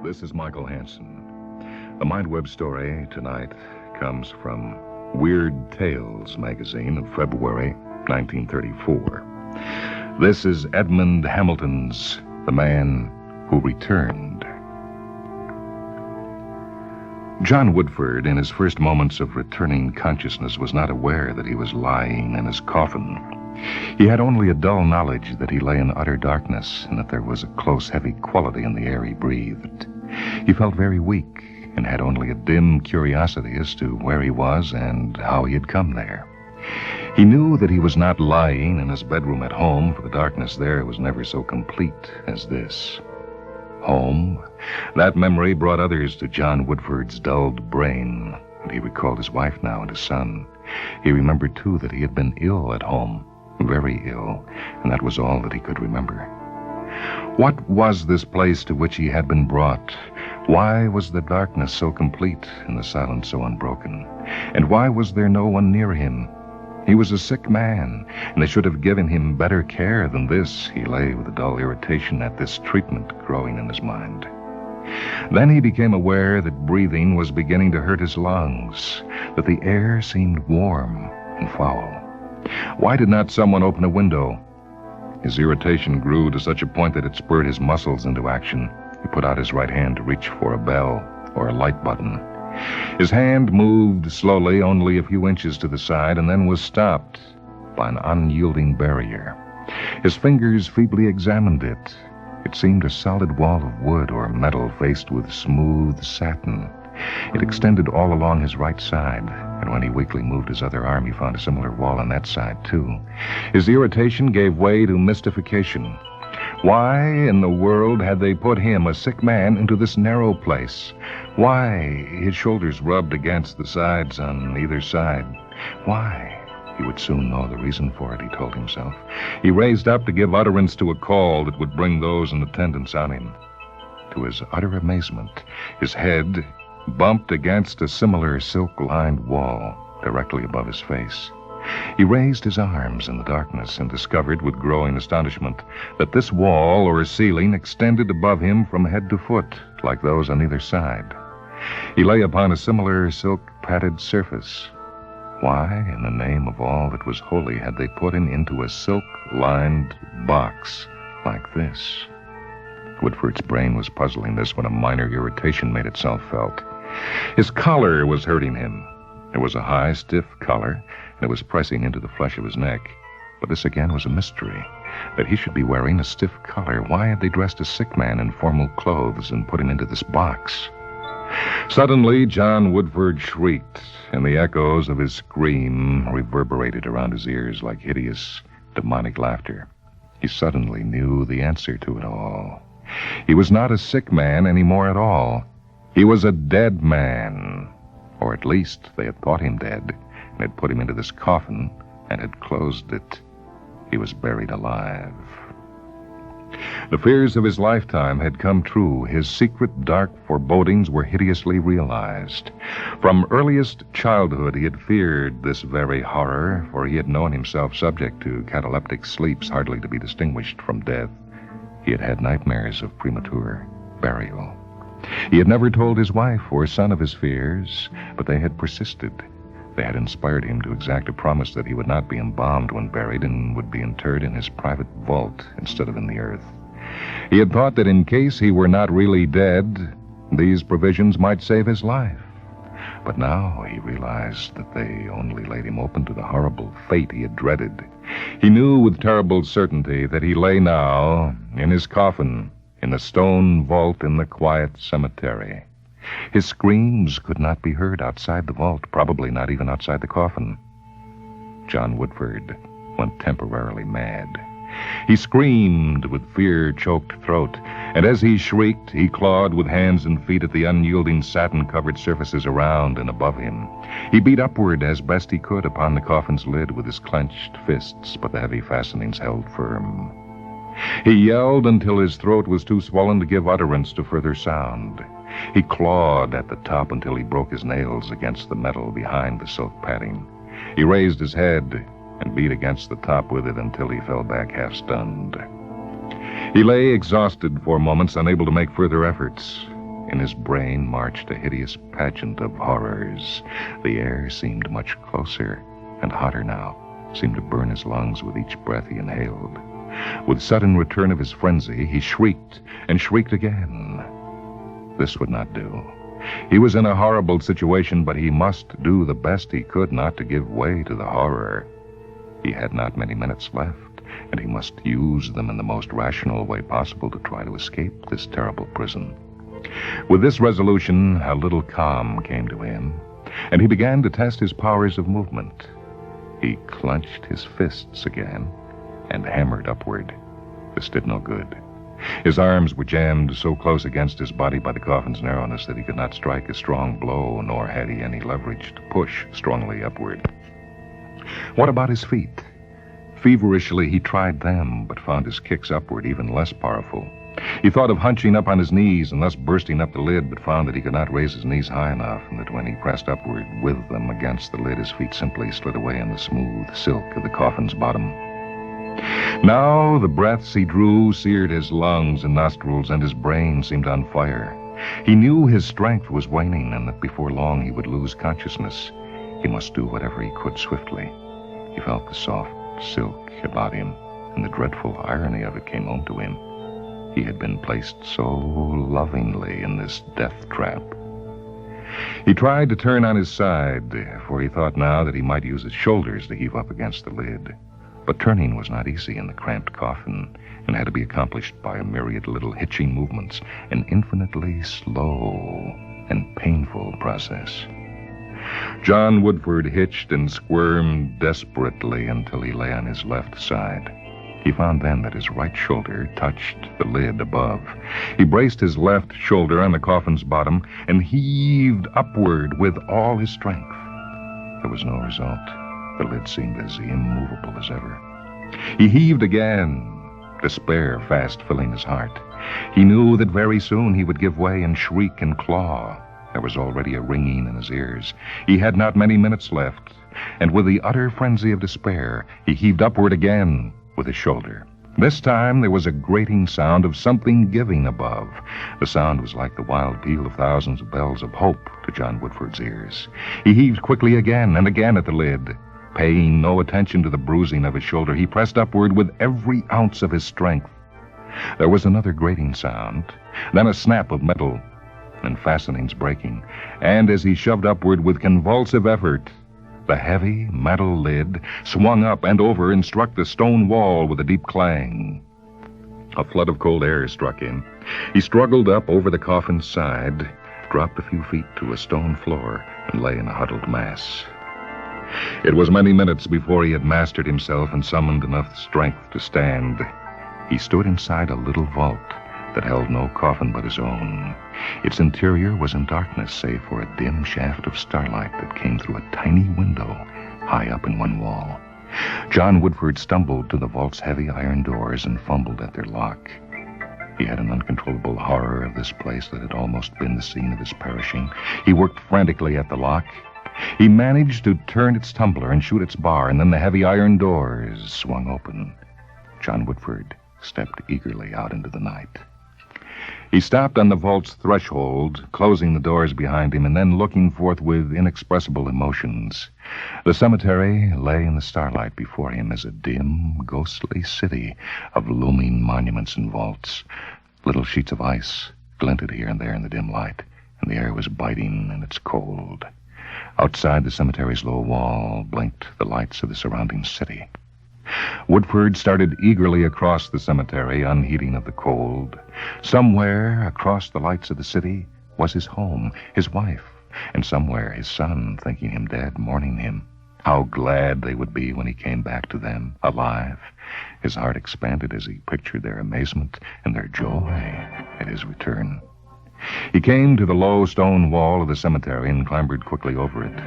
This is Michael Hansen. The MindWebs story tonight comes from Weird Tales magazine of February 1934. This is Edmond Hamilton's The Man Who Returned. John Woodford, in his first moments of returning consciousness, was not aware that he was lying in his coffin. He had only a dull knowledge that he lay in utter darkness and that there was a close, heavy quality in the air he breathed. He felt very weak and had only a dim curiosity as to where he was and how he had come there. He knew that he was not lying in his bedroom at home, for the darkness there was never so complete as this. Home? That memory brought others to John Woodford's dulled brain, and he recalled his wife now and his son. He remembered, too, that he had been ill at home, very ill, and that was all that he could remember. What was this place to which he had been brought? Why was the darkness so complete and the silence so unbroken? And why was there no one near him? He was a sick man, and they should have given him better care than this. He lay with a dull irritation at this treatment growing in his mind. Then he became aware that breathing was beginning to hurt his lungs, that the air seemed warm and foul. Why did not someone open a window? His irritation grew to such a point that it spurred his muscles into action. He put out his right hand to reach for a bell or a light button. His hand moved slowly only a few inches to the side and then was stopped by an unyielding barrier. His fingers feebly examined it. It seemed a solid wall of wood or metal faced with smooth satin. It extended all along his right side, and when he weakly moved his other arm, he found a similar wall on that side, too. His irritation gave way to mystification. Why in the world had they put him, a sick man, into this narrow place? Why? His shoulders rubbed against the sides on either side. Why? He would soon know the reason for it, he told himself. He raised up to give utterance to a call that would bring those in attendance on him. To his utter amazement, his head bumped against a similar silk-lined wall directly above his face. He raised his arms in the darkness and discovered with growing astonishment that this wall or ceiling extended above him from head to foot, like those on either side. He lay upon a similar silk-padded surface. Why, in the name of all that was holy, had they put him into a silk-lined box like this? Woodford's brain was puzzling this when a minor irritation made itself felt. His collar was hurting him. It was a high, stiff collar, and it was pressing into the flesh of his neck. But this again was a mystery, that he should be wearing a stiff collar. Why had they dressed a sick man in formal clothes and put him into this box? Suddenly, John Woodford shrieked, and the echoes of his scream reverberated around his ears like hideous, demonic laughter. He suddenly knew the answer to it all. He was not a sick man anymore at all. He was a dead man. Or at least they had thought him dead and had put him into this coffin and had closed it. He was buried alive. The fears of his lifetime had come true. His secret, dark forebodings were hideously realized. From earliest childhood he had feared this very horror, for he had known himself subject to cataleptic sleeps hardly to be distinguished from death. He had had nightmares of premature burial. He had never told his wife or son of his fears, but they had persisted. They had inspired him to exact a promise that he would not be embalmed when buried and would be interred in his private vault instead of in the earth. He had thought that in case he were not really dead, these provisions might save his life. But now he realized that they only laid him open to the horrible fate he had dreaded. He knew with terrible certainty that he lay now in his coffin, in the stone vault in the quiet cemetery. His screams could not be heard outside the vault, probably not even outside the coffin. John Woodford went temporarily mad. He screamed with fear-choked throat, and as he shrieked, he clawed with hands and feet at the unyielding satin-covered surfaces around and above him. He beat upward as best he could upon the coffin's lid with his clenched fists, but the heavy fastenings held firm. He yelled until his throat was too swollen to give utterance to further sound. He clawed at the top until he broke his nails against the metal behind the silk padding. He raised his head and beat against the top with it until he fell back half-stunned. He lay exhausted for moments, unable to make further efforts. In his brain marched a hideous pageant of horrors. The air seemed much closer and hotter now, seemed to burn his lungs with each breath he inhaled. With sudden return of his frenzy, he shrieked and shrieked again. This would not do. He was in a horrible situation, but he must do the best he could not to give way to the horror. He had not many minutes left, and he must use them in the most rational way possible to try to escape this terrible prison. With this resolution, a little calm came to him, and he began to test his powers of movement. He clenched his fists again and hammered upward. This did no good. His arms were jammed so close against his body by the coffin's narrowness that he could not strike a strong blow, nor had he any leverage to push strongly upward. What about his feet? Feverishly he tried them, but found his kicks upward even less powerful. He thought of hunching up on his knees and thus bursting up the lid, but found that he could not raise his knees high enough, and that when he pressed upward with them against the lid, his feet simply slid away in the smooth silk of the coffin's bottom. Now the breaths he drew seared his lungs and nostrils, and his brain seemed on fire. He knew his strength was waning, and that before long he would lose consciousness. He must do whatever he could swiftly. He felt the soft silk about him, and the dreadful irony of it came home to him. He had been placed so lovingly in this death trap. He tried to turn on his side, for he thought now that he might use his shoulders to heave up against the lid. But turning was not easy in the cramped coffin, and had to be accomplished by a myriad little hitching movements, an infinitely slow and painful process. John Woodford hitched and squirmed desperately until he lay on his left side. He found then that his right shoulder touched the lid above. He braced his left shoulder on the coffin's bottom and heaved upward with all his strength. There was no result. The lid seemed as immovable as ever. He heaved again, despair fast filling his heart. He knew that very soon he would give way and shriek and claw. There was already a ringing in his ears. He had not many minutes left, and with the utter frenzy of despair, he heaved upward again with his shoulder. This time there was a grating sound of something giving above. The sound was like the wild peal of thousands of bells of hope to John Woodford's ears. He heaved quickly again and again at the lid. Paying no attention to the bruising of his shoulder, he pressed upward with every ounce of his strength. There was another grating sound, then a snap of metal, and fastenings breaking, and as he shoved upward with convulsive effort, the heavy metal lid swung up and over and struck the stone wall with a deep clang. A flood of cold air struck him. He struggled up over the coffin's side, dropped a few feet to a stone floor, and lay in a huddled mass. It was many minutes before he had mastered himself and summoned enough strength to stand. He stood inside a little vault that held no coffin but his own. Its interior was in darkness, save for a dim shaft of starlight that came through a tiny window high up in one wall. John Woodford stumbled to the vault's heavy iron doors and fumbled at their lock. He had an uncontrollable horror of this place that had almost been the scene of his perishing. He worked frantically at the lock. He managed to turn its tumbler and shoot its bar, and then the heavy iron doors swung open. John Woodford stepped eagerly out into the night. He stopped on the vault's threshold, closing the doors behind him, and then looking forth with inexpressible emotions. The cemetery lay in the starlight before him as a dim, ghostly city of looming monuments and vaults. Little sheets of ice glinted here and there in the dim light, and the air was biting and it's cold. Outside the cemetery's low wall blinked the lights of the surrounding city. Woodford started eagerly across the cemetery, unheeding of the cold. Somewhere across the lights of the city was his home, his wife, and somewhere his son, thinking him dead, mourning him. How glad they would be when he came back to them, alive. His heart expanded as he pictured their amazement and their joy at his return. He came to the low stone wall of the cemetery and clambered quickly over it.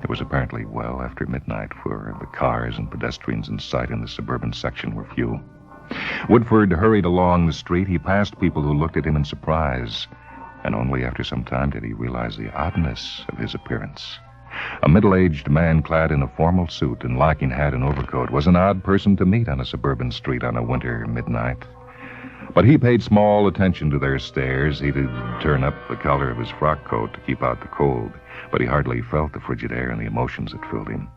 It was apparently well after midnight, for the cars and pedestrians in sight in the suburban section were few. Woodford hurried along the street. He passed people who looked at him in surprise, and only after some time did he realize the oddness of his appearance. A middle-aged man clad in a formal suit and lacking hat and overcoat was an odd person to meet on a suburban street on a winter midnight. But he paid small attention to their stares. He did turn up the collar of his frock coat to keep out the cold, but he hardly felt the frigid air and the emotions that filled him.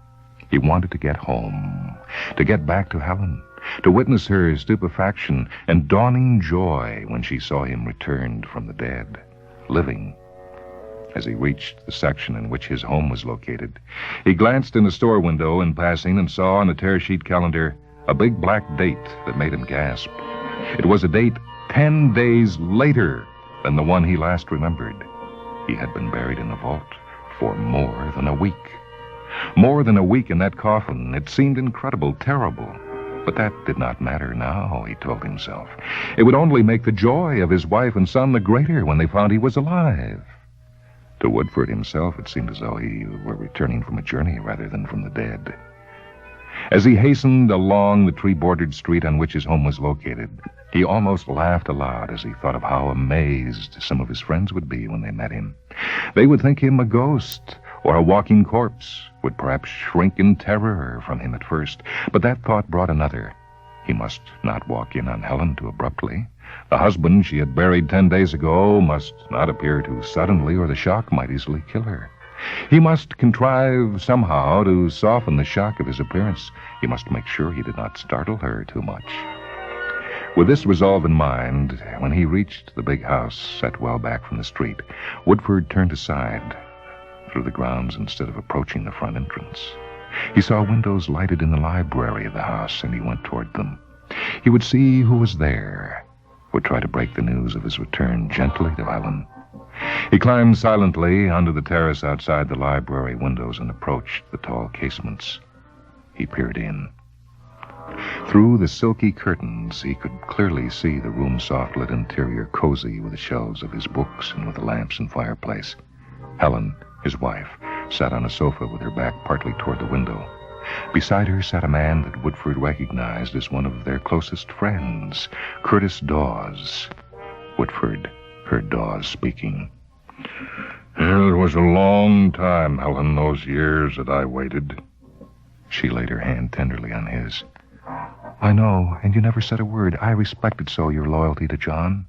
He wanted to get home, to get back to Helen, to witness her stupefaction and dawning joy when she saw him returned from the dead, living. As he reached the section in which his home was located, he glanced in the store window in passing and saw on the tear sheet calendar a big black date that made him gasp. It was a date 10 days later than the one he last remembered. He had been buried in the vault for more than a week. More than a week in that coffin. It seemed incredible, terrible. But that did not matter now, he told himself. It would only make the joy of his wife and son the greater when they found he was alive. To Woodford himself, it seemed as though he were returning from a journey rather than from the dead. As he hastened along the tree-bordered street on which his home was located, he almost laughed aloud as he thought of how amazed some of his friends would be when they met him. They would think him a ghost or a walking corpse, would perhaps shrink in terror from him at first. But that thought brought another. He must not walk in on Helen too abruptly. The husband she had buried 10 days ago must not appear too suddenly, or the shock might easily kill her. He must contrive somehow to soften the shock of his appearance. He must make sure he did not startle her too much. With this resolve in mind, when he reached the big house set well back from the street, Woodford turned aside through the grounds instead of approaching the front entrance. He saw windows lighted in the library of the house, and he went toward them. He would see who was there, would try to break the news of his return gently to Helen. He climbed silently onto the terrace outside the library windows and approached the tall casements. He peered in. Through the silky curtains, he could clearly see the room's soft-lit interior, cozy with the shelves of his books and with the lamps and fireplace. Helen, his wife, sat on a sofa with her back partly toward the window. Beside her sat a man that Woodford recognized as one of their closest friends, Curtis Dawes. Woodford heard Dawes speaking. "It was a long time, Helen, those years that I waited." She laid her hand tenderly on his. "I know, and you never said a word. I respected so your loyalty to John.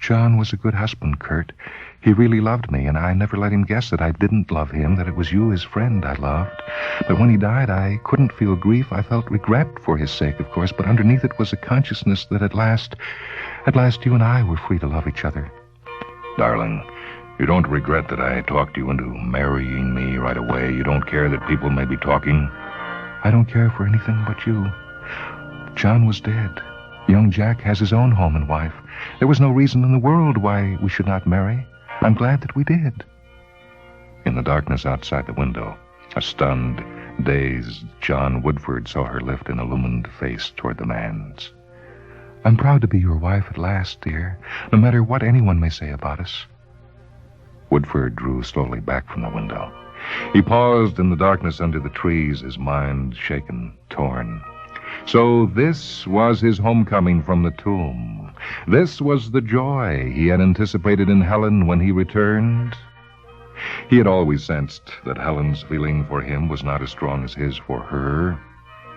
John was a good husband, Kurt. He really loved me, and I never let him guess that I didn't love him, that it was you, his friend, I loved. But when he died, I couldn't feel grief. I felt regret for his sake, of course, but underneath it was a consciousness that at last you and I were free to love each other." "Darling, you don't regret that I talked you into marrying me right away? You don't care that people may be talking?" "I don't care for anything but you. John was dead. Young Jack has his own home and wife. There was no reason in the world why we should not marry. I'm glad that we did." In the darkness outside the window, a stunned, dazed John Woodford saw her lift an illumined face toward the man's. "I'm proud to be your wife at last, dear, no matter what anyone may say about us." Woodford drew slowly back from the window. He paused in the darkness under the trees, his mind shaken, torn. So this was his homecoming from the tomb. This was the joy he had anticipated in Helen when he returned. He had always sensed that Helen's feeling for him was not as strong as his for her,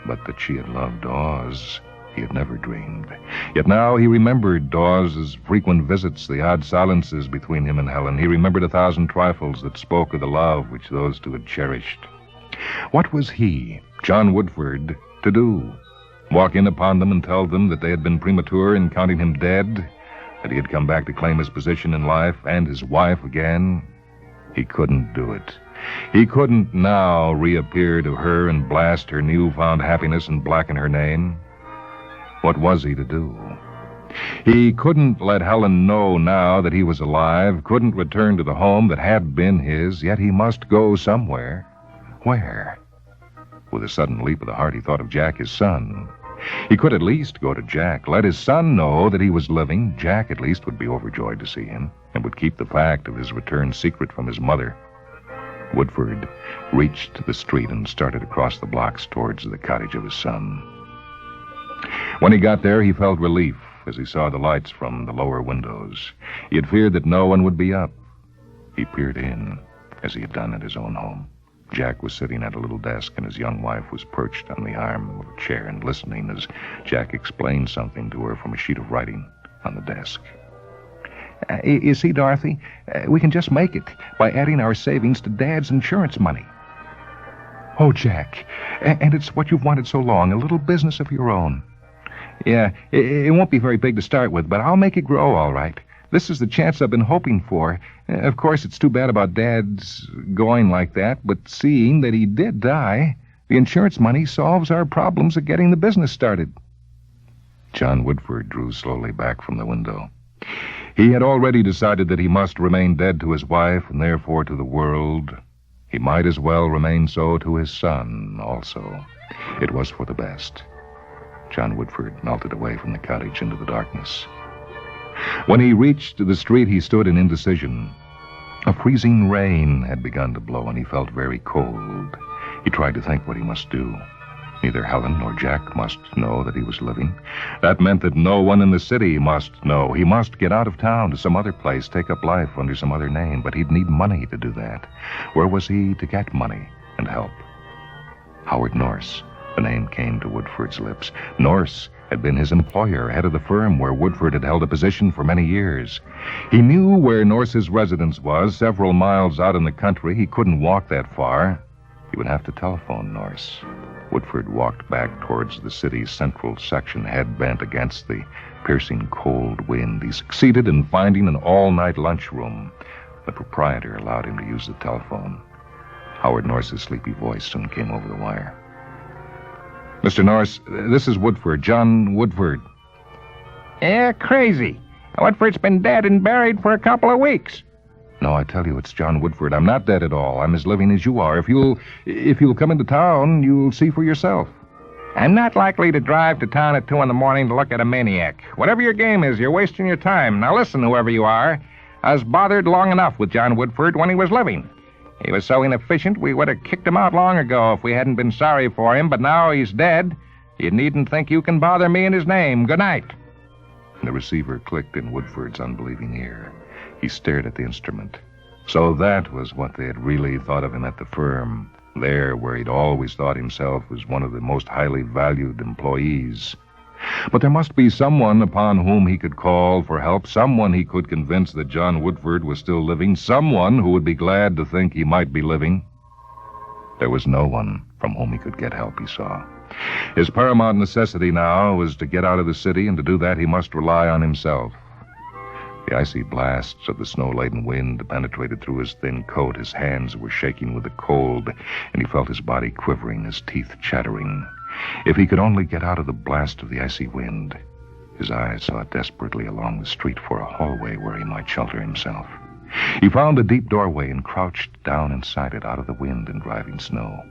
but that she had loved Dawes he had never dreamed. Yet now he remembered Dawes' frequent visits, the odd silences between him and Helen. He remembered 1,000 trifles that spoke of the love which those two had cherished. What was he, John Woodford, to do? Walk in upon them and tell them that they had been premature in counting him dead, that he had come back to claim his position in life and his wife again? He couldn't do it. He couldn't now reappear to her and blast her newfound happiness and blacken her name. What was he to do? He couldn't let Helen know now that he was alive, couldn't return to the home that had been his, yet he must go somewhere. Where? With a sudden leap of the heart, he thought of Jack, his son. He could at least go to Jack, let his son know that he was living. Jack at least would be overjoyed to see him, and would keep the fact of his return secret from his mother. Woodford reached the street and started across the blocks towards the cottage of his son. When he got there, he felt relief as he saw the lights from the lower windows. He had feared that no one would be up. He peered in, as he had done at his own home. Jack was sitting at a little desk, and his young wife was perched on the arm of a chair and listening as Jack explained something to her from a sheet of writing. on the desk. You see, Dorothy, we can just make it by adding our savings to Dad's insurance money. Oh, Jack, and it's what you've wanted so long, a little business of your own. Yeah, it won't be very big to start with, but I'll make it grow all right. This is the chance I've been hoping for. Of course, it's too bad about Dad's going like that, but seeing that he did die, the insurance money solves our problems of getting the business started. John Woodford drew slowly back from the window. He had already decided that he must remain dead to his wife and therefore to the world. He might as well remain so to his son also. It was for the best. John Woodford melted away from the cottage into the darkness. When he reached the street, he stood in indecision. A freezing rain had begun to blow, and he felt very cold. He tried to think what he must do. Neither Helen nor Jack must know that he was living. That meant that no one in the city must know. He must get out of town to some other place, take up life under some other name, but he'd need money to do that. Where was he to get money and help? Howard Norse. The name came to Woodford's lips. Norse had been his employer, head of the firm where Woodford had held a position for many years. He knew where Norse's residence was, several miles out in the country. He couldn't walk that far. He would have to telephone Norse. Woodford walked back towards the city's central section, head bent against the piercing cold wind. He succeeded in finding an all-night lunchroom. The proprietor allowed him to use the telephone. Howard Norse's sleepy voice soon came over the wire. Mr. Norse, this is Woodford, John Woodford. Yeah, crazy. Woodford's been dead and buried for a couple of weeks. No, I tell you, it's John Woodford. I'm not dead at all. I'm as living as you are. If you'll come into town, you'll see for yourself. I'm not likely to drive to town at 2 in the morning to look at a maniac. Whatever your game is, you're wasting your time. Now listen, whoever you are. I was bothered long enough with John Woodford when he was living. He was so inefficient we would have kicked him out long ago if we hadn't been sorry for him, but now he's dead. You needn't think you can bother me in his name. Good night. The receiver clicked in Woodford's unbelieving ear. He stared at the instrument. So that was what they had really thought of him at the firm, there where he'd always thought himself was one of the most highly valued employees. But there must be someone upon whom he could call for help, someone he could convince that John Woodford was still living, someone who would be glad to think he might be living. There was no one from whom he could get help, he saw. His paramount necessity now was to get out of the city, and to do that he must rely on himself. The icy blasts of the snow-laden wind penetrated through his thin coat. His hands were shaking with the cold, and he felt his body quivering, his teeth chattering. If he could only get out of the blast of the icy wind. His eyes sought desperately along the street for a hallway where he might shelter himself. He found a deep doorway and crouched down inside it out of the wind and driving snow.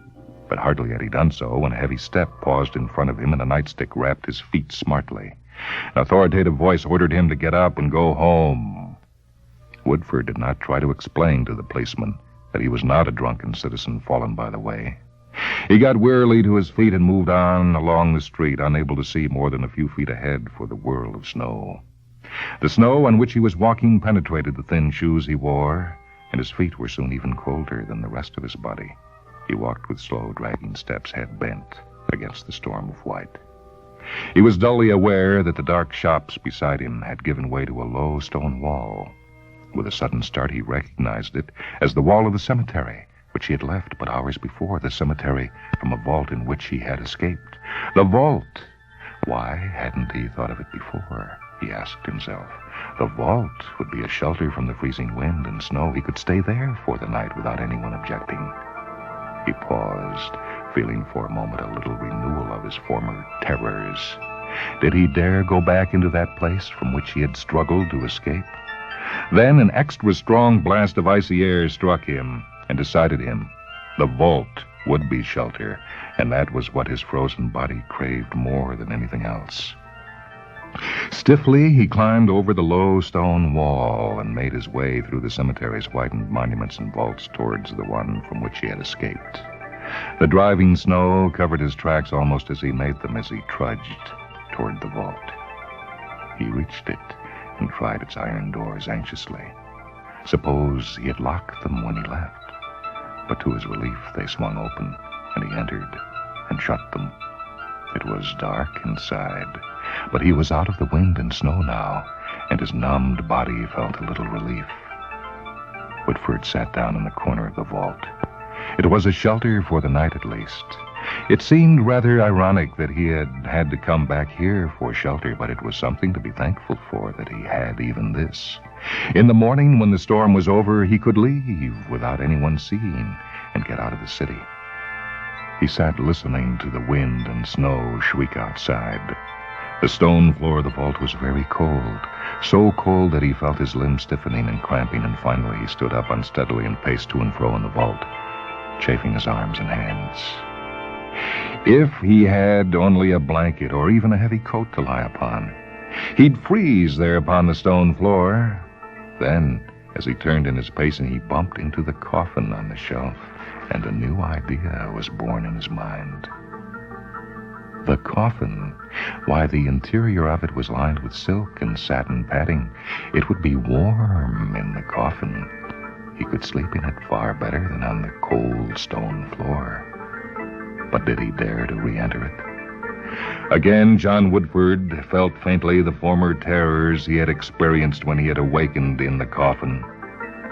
But hardly had he done so when a heavy step paused in front of him and a nightstick rapped his feet smartly. An authoritative voice ordered him to get up and go home. Woodford did not try to explain to the policeman that he was not a drunken citizen fallen by the way. He got wearily to his feet and moved on along the street, unable to see more than a few feet ahead for the whirl of snow. The snow on which he was walking penetrated the thin shoes he wore, and his feet were soon even colder than the rest of his body. He walked with slow, dragging steps, head bent against the storm of white. He was dully aware that the dark shops beside him had given way to a low stone wall. With a sudden start, he recognized it as the wall of the cemetery, which he had left but hours before, the cemetery from a vault in which he had escaped. The vault! Why hadn't he thought of it before? He asked himself. The vault would be a shelter from the freezing wind and snow. He could stay there for the night without anyone objecting. He paused, feeling for a moment a little renewal of his former terrors. Did he dare go back into that place from which he had struggled to escape? Then an extra strong blast of icy air struck him and decided him. The vault would be shelter, and that was what his frozen body craved more than anything else. Stiffly, he climbed over the low stone wall and made his way through the cemetery's whitened monuments and vaults towards the one from which he had escaped. The driving snow covered his tracks almost as he made them as he trudged toward the vault. He reached it and tried its iron doors anxiously. Suppose he had locked them when he left. But to his relief, they swung open, and he entered and shut them. It was dark inside. But he was out of the wind and snow now, and his numbed body felt a little relief. Woodford sat down in the corner of the vault. It was a shelter for the night at least. It seemed rather ironic that he had to come back here for shelter, but it was something to be thankful for that he had even this. In the morning, when the storm was over, he could leave without anyone seeing and get out of the city. He sat listening to the wind and snow shriek outside. The stone floor of the vault was very cold, so cold that he felt his limbs stiffening and cramping, and finally he stood up unsteadily and paced to and fro in the vault, chafing his arms and hands. If he had only a blanket or even a heavy coat to lie upon, he'd freeze there upon the stone floor. Then, as he turned in his pacing, he bumped into the coffin on the shelf, and a new idea was born in his mind. The coffin, why, the interior of it was lined with silk and satin padding. It would be warm in the coffin. He could sleep in it far better than on the cold stone floor. But did he dare to re-enter it? Again, John Woodford felt faintly the former terrors he had experienced when he had awakened in the coffin.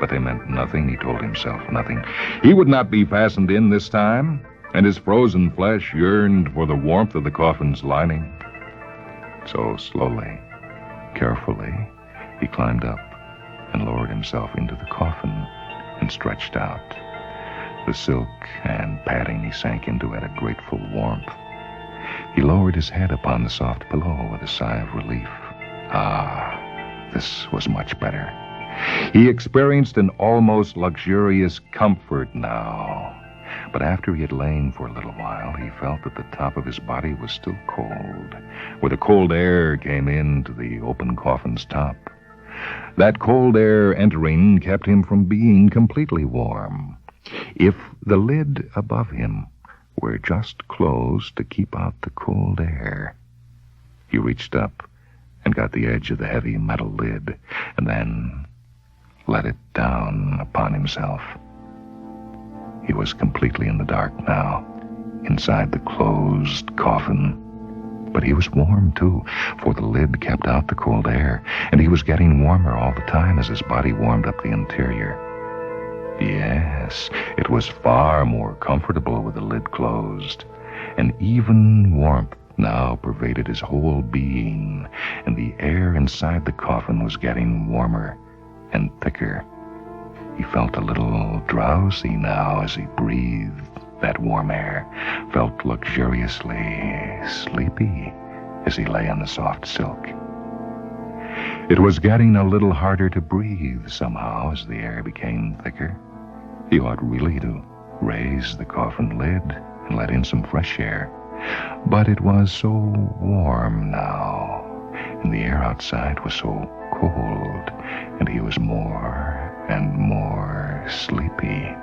But they meant nothing, he told himself, nothing. He would not be fastened in this time, and his frozen flesh yearned for the warmth of the coffin's lining. So slowly, carefully, he climbed up and lowered himself into the coffin and stretched out. The silk and padding he sank into had a grateful warmth. He lowered his head upon the soft pillow with a sigh of relief. Ah, this was much better. He experienced an almost luxurious comfort now. But after he had lain for a little while, he felt that the top of his body was still cold, where the cold air came in to the open coffin's top. That cold air entering kept him from being completely warm. If the lid above him were just closed to keep out the cold air. He reached up and got the edge of the heavy metal lid, and then let it down upon himself. He was completely in the dark now, inside the closed coffin. But he was warm, too, for the lid kept out the cold air, and he was getting warmer all the time as his body warmed up the interior. Yes, it was far more comfortable with the lid closed. An even warmth now pervaded his whole being, and the air inside the coffin was getting warmer and thicker. He felt a little drowsy now as he breathed that warm air, felt luxuriously sleepy as he lay on the soft silk. It was getting a little harder to breathe somehow as the air became thicker. He ought really to raise the coffin lid and let in some fresh air. But it was so warm now, and the air outside was so cold, and he was more and more sleepy.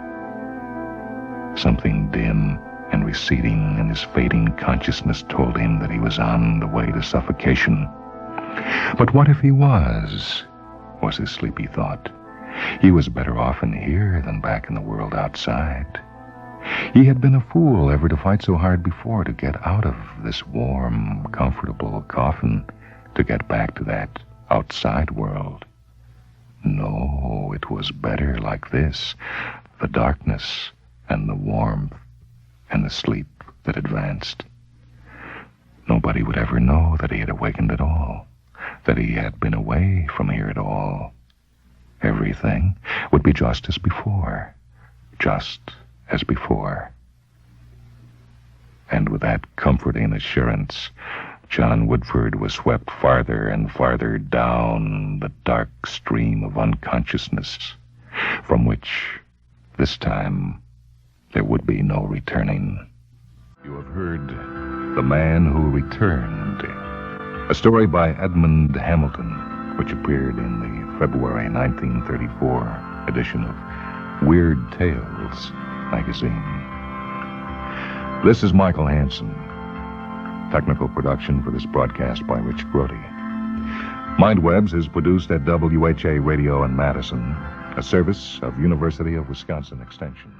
Something dim and receding in his fading consciousness told him that he was on the way to suffocation. But what if he was his sleepy thought. He was better off in here than back in the world outside. He had been a fool ever to fight so hard before to get out of this warm, comfortable coffin, to get back to that outside world. No, it was better like this, the darkness and the warmth and the sleep that advanced. Nobody would ever know that he had awakened at all, that he had been away from here at all. Everything would be just as before, just as before. And with that comforting assurance, John Woodford was swept farther and farther down the dark stream of unconsciousness, from which, this time, there would be no returning. You have heard The Man Who Returned, a story by Edmond Hamilton, which appeared in the February 1934 edition of Weird Tales magazine. This is Michael Hansen. Technical production for this broadcast by Rich Grody. MindWebs is produced at WHA Radio in Madison, a service of University of Wisconsin Extension.